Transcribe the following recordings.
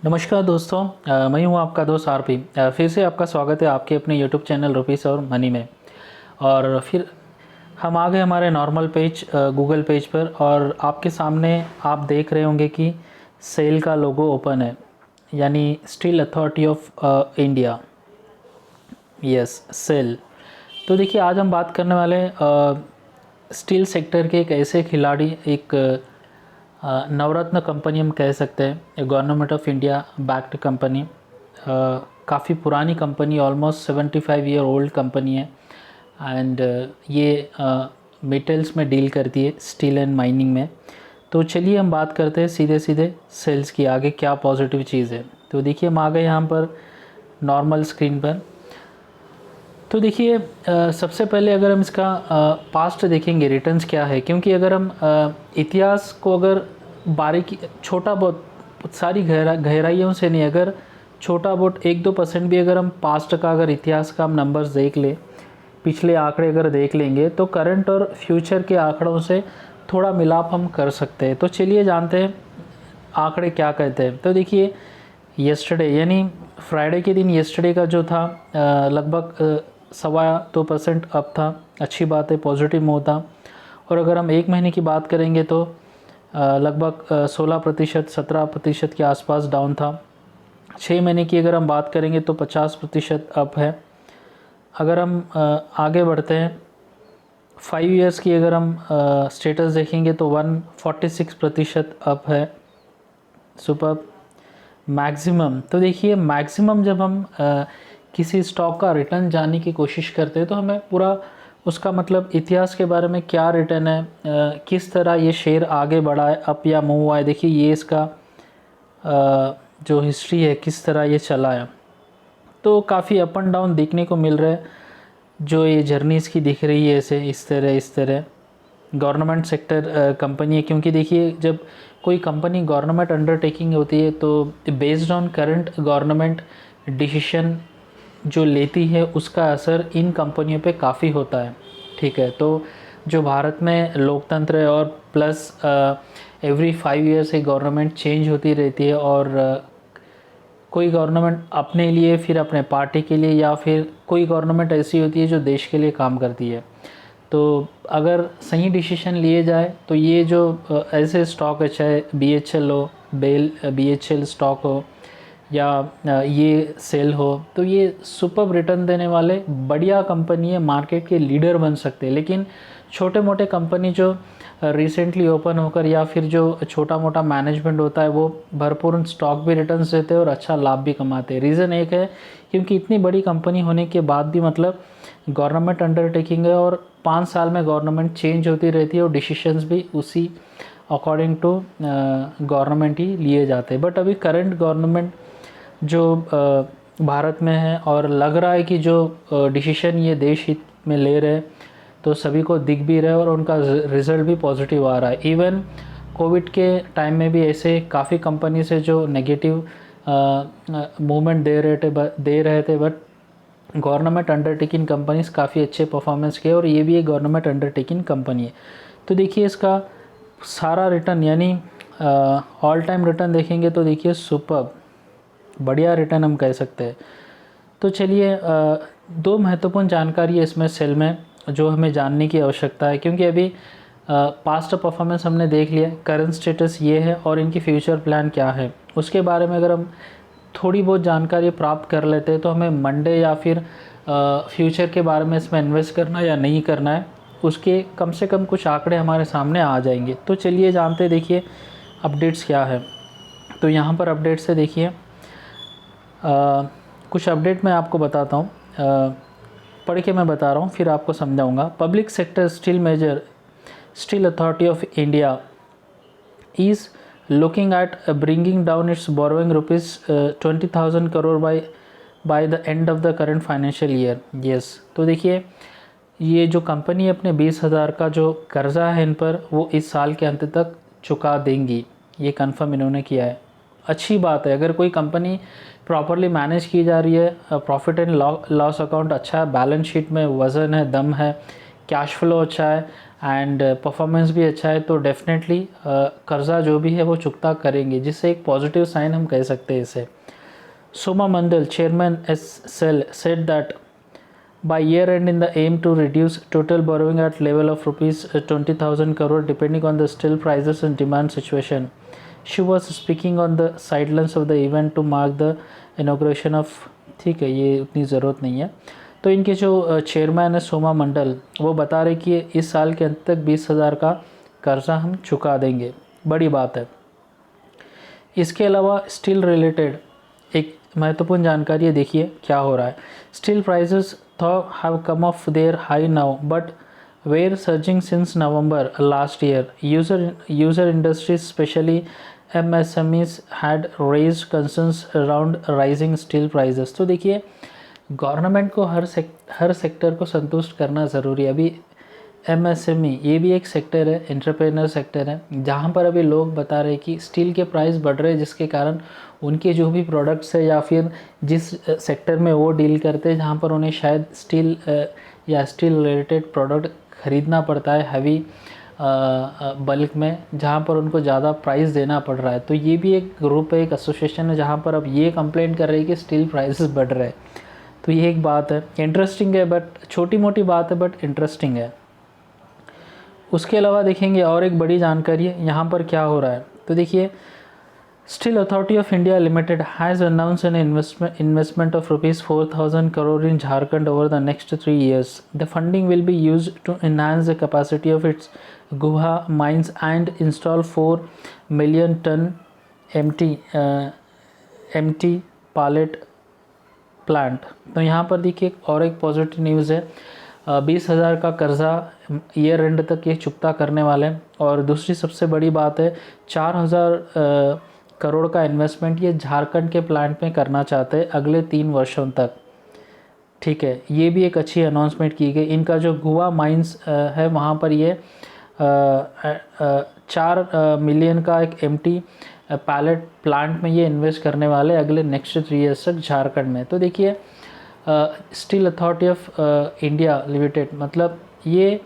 नमस्कार दोस्तों। मैं हूं आपका दोस्त आरपी। फिर से आपका स्वागत है आपके अपने यूट्यूब चैनल रुपीस और मनी में। और फिर हम आ गए हमारे नॉर्मल पेज गूगल पेज पर, और आपके सामने आप देख रहे होंगे कि सेल का लोगो ओपन है, यानी steel authority of India. Yes, SAIL. तो देखिए, आज हम बात करने वाले स्टील सेक्टर के एक ऐसे खिलाड़ी, एक नवरत्न कंपनी हम कह सकते हैं, government of India backed company. काफ़ी पुरानी company, almost 75 year old company है। एंड ये मेटल्स में डील करती है, स्टील एंड माइनिंग में। तो चलिए हम बात करते हैं सीधे सीधे सेल्स की, आगे क्या पॉजिटिव चीज़ है। तो देखिए, हम आ गए यहाँ पर नॉर्मल स्क्रीन पर। तो देखिए, सबसे पहले अगर हम इसका पास्ट देखेंगे, रिटर्न्स क्या है, क्योंकि अगर हम इतिहास को अगर बारीकी छोटा बहुत सारी गहराइयों से नहीं, अगर छोटा बहुत 1-2% भी अगर हम पास्ट का, अगर इतिहास का हम नंबर्स देख ले, पिछले आंकड़े अगर देख लेंगे, तो करंट और फ्यूचर के आंकड़ों से थोड़ा मिलाप हम कर सकते हैं। तो चलिए जानते हैं आंकड़े क्या कहते हैं। तो देखिए, यस्टरडे यानी फ्राइडे के दिन यस्टरडे का जो था लगभग 2.25% अप था। अच्छी बात है, पॉजिटिव मूव था। और अगर हम एक महीने की बात करेंगे तो लगभग 16%, 17% के आसपास डाउन था। 6 महीने की अगर हम बात करेंगे तो 50% अप है। अगर हम आगे बढ़ते हैं, 5 ईयर्स की अगर हम स्टेटस देखेंगे तो 146% अप है। सुपर। मैक्सिमम, तो देखिए मैक्सिमम जब हम किसी स्टॉक का रिटर्न जानने की कोशिश करते हैं तो हमें पूरा उसका मतलब इतिहास के बारे में क्या रिटर्न है, किस तरह ये शेयर आगे बढ़ा है, अप या मूव हुआ है। देखिए, ये इसका जो हिस्ट्री है, किस तरह ये चला है, तो काफ़ी अप एंड डाउन देखने को मिल रहा है। जो ये जर्नी इसकी दिख रही है, ऐसे इस तरह गवर्नमेंट सेक्टर कंपनी है। क्योंकि देखिए, जब कोई कंपनी गवर्नमेंट अंडरटेकिंग होती है तो based on current government decision जो लेती है, उसका असर इन कंपनियों पे काफ़ी होता है। ठीक है, तो जो भारत में लोकतंत्र है, और प्लस एवरी 5 ईयर्स एक गवर्नमेंट चेंज होती रहती है, और कोई गवर्नमेंट अपने लिए, फिर अपने पार्टी के लिए, या फिर कोई गवर्नमेंट ऐसी होती है जो देश के लिए काम करती है। तो अगर सही डिसीजन लिए जाए तो ये जो ऐसे स्टॉक है, चाहे BHL हो, BHL स्टॉक हो, या ये सेल हो, तो ये सुपर रिटर्न देने वाले बढ़िया कंपनी है, मार्केट के लीडर बन सकते हैं। लेकिन छोटे मोटे कंपनी जो रिसेंटली ओपन होकर, या फिर जो छोटा मोटा मैनेजमेंट होता है, वो भरपूर स्टॉक भी रिटर्न्स देते हैं और अच्छा लाभ भी कमाते हैं। रीज़न एक है, क्योंकि इतनी बड़ी कंपनी होने के बाद भी मतलब गवर्नमेंट अंडरटेकिंग है, और 5 साल में गवर्नमेंट चेंज होती रहती है, और डिसीशंस भी उसी अकॉर्डिंग टू गवर्नमेंट ही लिए जाते हैं। बट अभी करंट गवर्नमेंट जो भारत में है, और लग रहा है कि जो डिसीशन ये देश हित में ले रहे हैं, तो सभी को दिख भी रहा है, और उनका रिज़ल्ट भी पॉजिटिव आ रहा है। इवन कोविड के टाइम में भी ऐसे काफ़ी कंपनी से जो नेगेटिव मूवमेंट दे रहे थे, बट गवर्नमेंट अंडरटेकिंग कंपनीज काफ़ी अच्छे परफॉर्मेंस किए, और ये भी एक गवर्नमेंट अंडरटेकिंग कंपनी है। तो देखिए, इसका सारा रिटर्न, यानी ऑल टाइम रिटर्न देखेंगे तो देखिए सुपर बढ़िया रिटर्न हम कह सकते हैं। तो चलिए, 2 महत्वपूर्ण जानकारी है इसमें सेल में जो हमें जानने की आवश्यकता है। क्योंकि अभी पास्ट परफॉर्मेंस हमने देख लिया, करंट स्टेटस ये है, और इनकी फ्यूचर प्लान क्या है, उसके बारे में अगर हम थोड़ी बहुत जानकारी प्राप्त कर लेते हैं, तो हमें मंडे या फिर फ्यूचर के बारे में इसमें इन्वेस्ट करना या नहीं करना है, उसके कम से कम कुछ आंकड़े हमारे सामने आ जाएंगे। तो चलिए जानते हैं, देखिए अपडेट्स क्या है। तो यहाँ पर अपडेट्स है, देखिए कुछ अपडेट मैं आपको बताता हूँ, पढ़ के मैं बता रहा हूँ, फिर आपको समझाऊँगा। Public sector steel authority of India is looking at bringing down its borrowing rupees 20,000 crore by the end of the current financial year. Yes, तो देखिए, ये जो कंपनी अपने 20,000 का जो कर्ज़ा है इन पर, वो इस साल के अंत तक चुका देंगी, ये कंफर्म इन्होंने किया है। अच्छी बात है, अगर कोई कंपनी प्रॉपरली मैनेज की जा रही है, प्रॉफिट एंड लॉस अकाउंट अच्छा है, बैलेंस शीट में वज़न है, दम है, कैश फ्लो अच्छा है एंड परफॉर्मेंस भी अच्छा है, तो डेफिनेटली कर्ज़ा जो भी है वो चुकता करेंगे, जिससे एक पॉजिटिव साइन हम कह सकते हैं इसे। सोमा मंडल, chairman SCEL, said that by year end in the aim to reduce total borrowing at level of rupees 20,000 crore depending on the steel prices and demand situation. She was speaking on the sidelines of the event to mark the inauguration of, ठीक है ये उतनी ज़रूरत नहीं है। तो इनके जो चेयरमैन है सोमा मंडल, वो बता रहे कि इस साल के अंत तक 20,000 का कर्जा हम चुका देंगे, बड़ी बात है। इसके अलावा स्टील रिलेटेड एक महत्वपूर्ण जानकारी है, देखिए क्या हो रहा है। Steel prices have come off their high now but were surging since November last year. User industries, especially MSMEs, had raised concerns around rising steel prices. तो देखिए गवर्नमेंट को हर सेक्टर को संतुष्ट करना ज़रूरी है। अभी MSME ये भी एक सेक्टर है, एंटरप्रेन्योर सेक्टर है, जहाँ पर अभी लोग बता रहे हैं कि स्टील के प्राइस बढ़ रहे हैं, जिसके कारण उनके जो भी प्रोडक्ट्स है या फिर जिस सेक्टर में वो डील करते हैं, जहाँ पर उन्हें शायद स्टील या स्टील रिलेटेड प्रोडक्ट ख़रीदना पड़ता है हैवी बल्क में, जहाँ पर उनको ज़्यादा प्राइस देना पड़ रहा है। तो ये भी एक ग्रुप है, एक एसोसिएशन है, जहाँ पर अब ये कंप्लेंट कर रही है कि स्टील प्राइसेस बढ़ रहे हैं। तो ये एक बात है, इंटरेस्टिंग है, बट छोटी मोटी बात है बट इंटरेस्टिंग है। उसके अलावा देखेंगे और एक बड़ी जानकारी है यहाँ पर क्या हो रहा है। तो देखिए Steel authority of India Limited has announce an investment of rupees 4,000 crore in Jharkhand over the next 3 years. The funding will be use to enhance the capacity of its Gua mines and install 4 million ton MT pellet plant. तो यहाँ पर देखिए और एक positive news है, 20,000 का कर्ज़ा year and तक ये चुकता करने वाले हैं। और दूसरी सबसे बड़ी बात है 4,000 करोड़ का इन्वेस्टमेंट ये झारखंड के प्लांट में करना चाहते हैं अगले 3 वर्षों तक। ठीक है, ये भी एक अच्छी अनाउंसमेंट की गई। इनका जो गुआ माइंस है वहाँ पर ये 4 मिलियन का एक MT पैलेट प्लांट में ये इन्वेस्ट करने वाले अगले नेक्स्ट 3 years तक झारखंड में। तो देखिए Steel authority of India limited, मतलब ये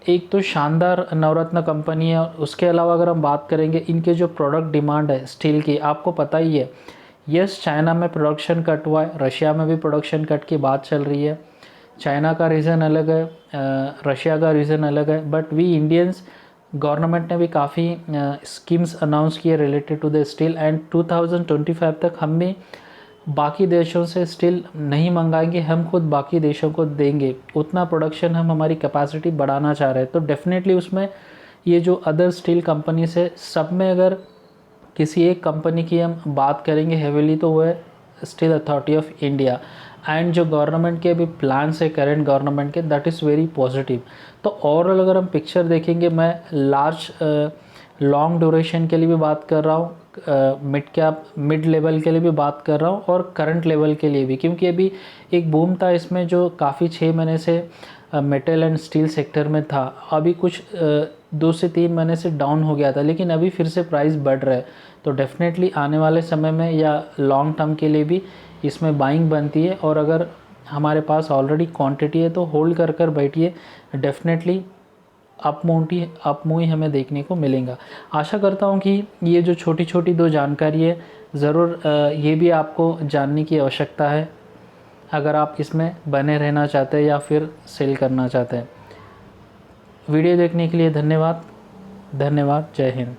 एक तो शानदार नवरत्न कंपनी है। उसके अलावा अगर हम बात करेंगे इनके जो प्रोडक्ट डिमांड है स्टील की, आपको पता ही है, यस चाइना में प्रोडक्शन कट हुआ है, रशिया में भी प्रोडक्शन कट की बात चल रही है। चाइना का रीज़न अलग है, रशिया का रीज़न अलग है, बट वी इंडियंस गवर्नमेंट ने भी काफ़ी स्कीम्स अनाउंस किए related to the steel and 2025 तक हम भी बाकी देशों से स्टील नहीं मंगाएंगे, हम खुद बाकी देशों को देंगे। उतना प्रोडक्शन हम हमारी कैपेसिटी बढ़ाना चाह रहे हैं। तो डेफिनेटली उसमें ये जो अदर स्टील कंपनी से सब में अगर किसी एक कंपनी की हम बात करेंगे हेविली तो वो है steel authority of India. And जो गवर्नमेंट के अभी प्लान्स है करंट गवर्नमेंट के, दैट इज़ वेरी पॉजिटिव। तो ओवरऑल अगर हम पिक्चर देखेंगे, मैं लार्ज लॉन्ग ड्यूरेशन के लिए भी बात कर रहा हूँ, मिड कैप मिड लेवल के लिए भी बात कर रहा हूँ और करंट लेवल के लिए भी, क्योंकि अभी एक बूम था इसमें जो काफ़ी 6 महीने से मेटल एंड स्टील सेक्टर में था। अभी कुछ 2 से 3 महीने से डाउन हो गया था, लेकिन अभी फिर से प्राइस बढ़ रहा है। तो डेफिनेटली आने वाले समय में या लॉन्ग टर्म के लिए भी इसमें बाइंग बनती है। और अगर हमारे पास ऑलरेडी क्वांटिटी है तो होल्ड कर बैठिए, डेफिनेटली अपमूव ही हमें देखने को मिलेगा। आशा करता हूँ कि ये जो छोटी छोटी 2 जानकारी है ज़रूर ये भी आपको जानने की आवश्यकता है अगर आप इसमें बने रहना चाहते हैं या फिर सेल करना चाहते हैं। वीडियो देखने के लिए धन्यवाद। जय हिंद।